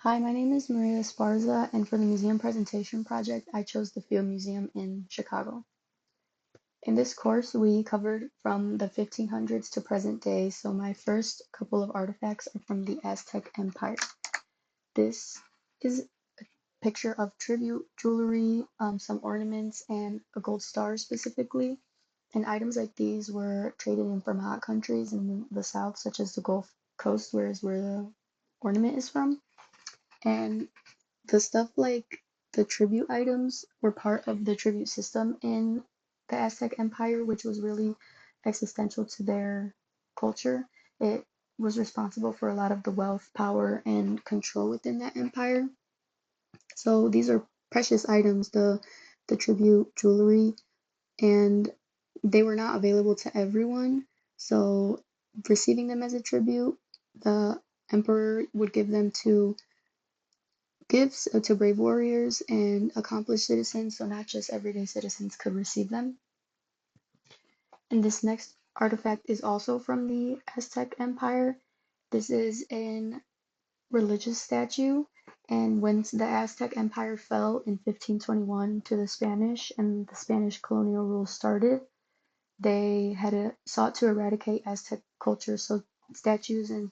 Hi, my name is Maria Esparza, and for the museum presentation project, I chose the Field Museum in Chicago. In this course, we covered from the 1500s to present day, so my first couple of artifacts are from the Aztec Empire. This is a picture of tribute jewelry, some ornaments, and a gold star specifically. And items like these were traded in from hot countries in the south, such as the Gulf Coast, where the ornament is from. And the stuff like the tribute items were part of the tribute system in the Aztec Empire, which was really existential to their culture. It was responsible for a lot of the wealth, power, and control within that empire. So these are precious items, the tribute jewelry, and they were not available to everyone. So receiving them as a tribute, the emperor would give them to gifts to brave warriors and accomplished citizens, so not just everyday citizens could receive them. And this next artifact is also from the Aztec Empire. This is an religious statue, and when the Aztec Empire fell in 1521 to the Spanish and the Spanish colonial rule started, they had sought to eradicate Aztec culture, so statues and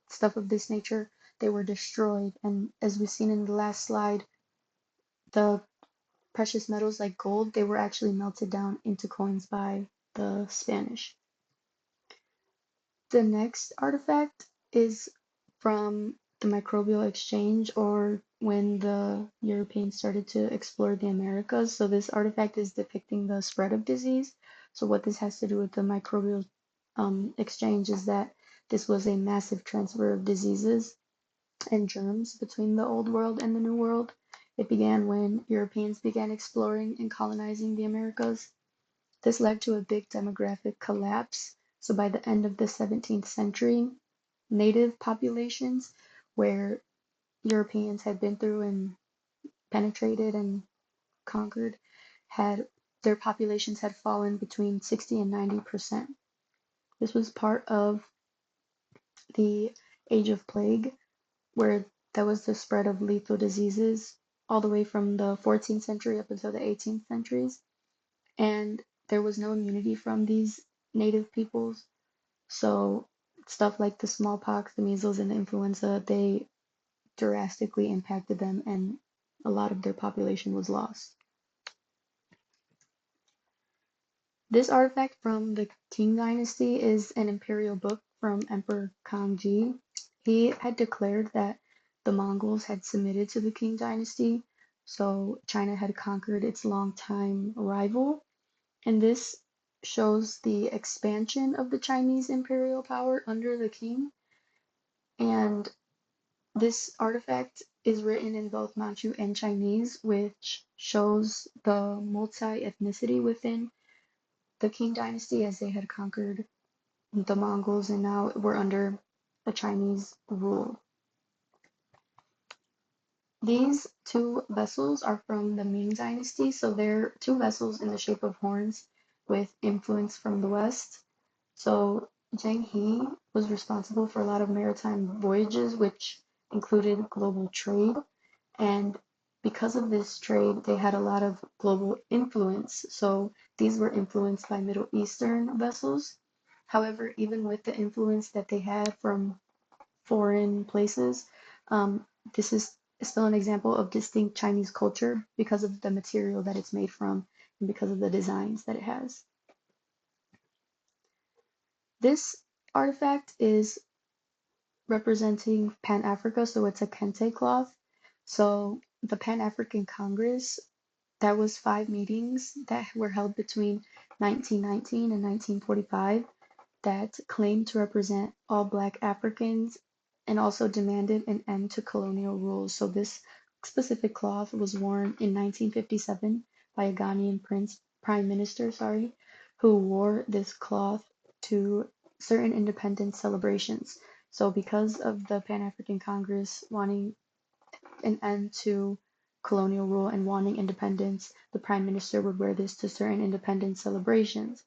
stuff of this nature, they were destroyed. And as we've seen in the last slide, the precious metals like gold, they were actually melted down into coins by the Spanish. The next artifact is from the microbial exchange, or when the Europeans started to explore the Americas. So this artifact is depicting the spread of disease. So what this has to do with the microbial exchange is that this was a massive transfer of diseases and germs between the Old World and the New World. It began when Europeans began exploring and colonizing the Americas. This led to a big demographic collapse. So by the end of the 17th century, native populations, where Europeans had been through and penetrated and conquered, had their populations had fallen between 60 and 90%. This was part of the Age of Plague, where that was the spread of lethal diseases all the way from the 14th century up until the 18th centuries. And there was no immunity from these native peoples. So stuff like the smallpox, the measles, and the influenza, they drastically impacted them, and a lot of their population was lost. This artifact from the Qing dynasty is an imperial book from Emperor Kangji. He had declared that the Mongols had submitted to the Qing dynasty, so China had conquered its longtime rival. And this shows the expansion of the Chinese imperial power under the Qing. And this artifact is written in both Manchu and Chinese, which shows the multi-ethnicity within the Qing dynasty, as they had conquered the Mongols and now were under a Chinese rule. These two vessels are from the Ming dynasty, so they're two vessels in the shape of horns with influence from the west. So Zheng He was responsible for a lot of maritime voyages, which included global trade. And because of this trade, they had a lot of global influence. So these were influenced by Middle Eastern vessels. However, even with the influence that they had from foreign places, this is still an example of distinct Chinese culture because of the material that it's made from and because of the designs that it has. This artifact is representing Pan-Africa, so it's a kente cloth. So the Pan-African Congress, that was 5 meetings that were held between 1919 and 1945 that claimed to represent all Black Africans and also demanded an end to colonial rule. So this specific cloth was worn in 1957 by a Ghanaian prime minister, who wore this cloth to certain independence celebrations. So because of the Pan-African Congress wanting an end to colonial rule and wanting independence, the prime minister would wear this to certain independence celebrations.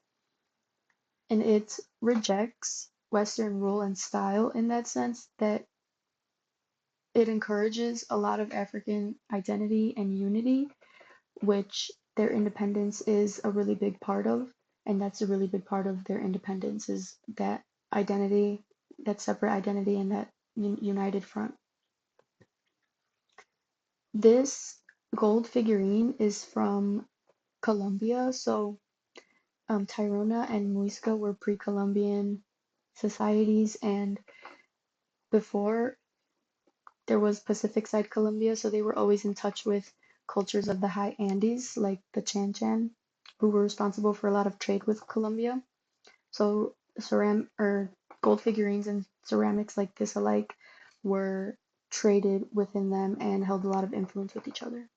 And it rejects Western rule and style in that sense, that it encourages a lot of African identity and unity, which their independence is a really big part of. And that's a really big part of their independence is that identity, that separate identity, and that united front. This gold figurine is from Colombia. So Tairona and Muisca were pre-Columbian societies, and before there was Pacific side Colombia, so they were always in touch with cultures of the high Andes, like the Chan Chan, who were responsible for a lot of trade with Colombia. So gold figurines and ceramics like this alike were traded within them and held a lot of influence with each other.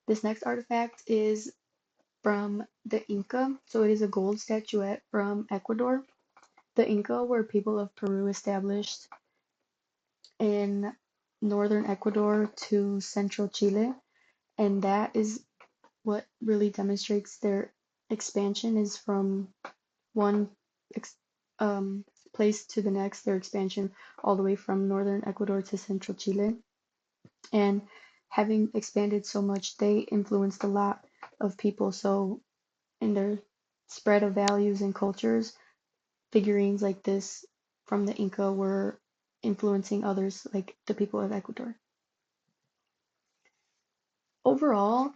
This next artifact is from the Inca, so it is a gold statuette from Ecuador. The Inca were people of Peru established in northern Ecuador to central Chile, and that is what really demonstrates their expansion is from one ex place to the next, their expansion all the way from northern Ecuador to central Chile. And having expanded so much, they influenced a lot of people. So in their spread of values and cultures, figurines like this from the Inca were influencing others, like the people of Ecuador. Overall,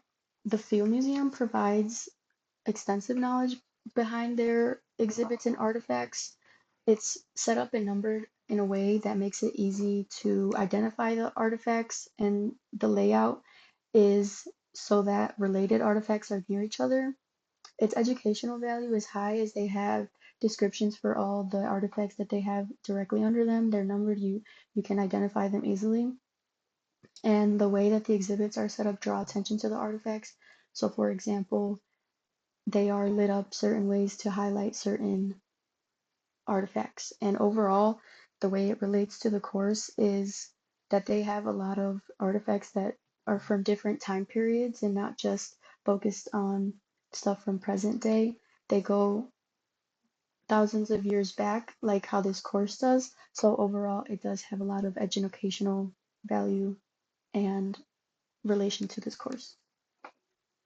the Field Museum provides extensive knowledge behind their exhibits and artifacts. It's set up and numbered in a way that makes it easy to identify the artifacts, and the layout is so that related artifacts are near each other. Its educational value is high as they have descriptions for all the artifacts that they have directly under them. They're numbered, you can identify them easily. And the way that the exhibits are set up draw attention to the artifacts. So for example, they are lit up certain ways to highlight certain artifacts. And overall, the way it relates to the course is that they have a lot of artifacts that are from different time periods and not just focused on stuff from present day. They go thousands of years back, like how this course does. So overall, it does have a lot of educational value and relation to this course.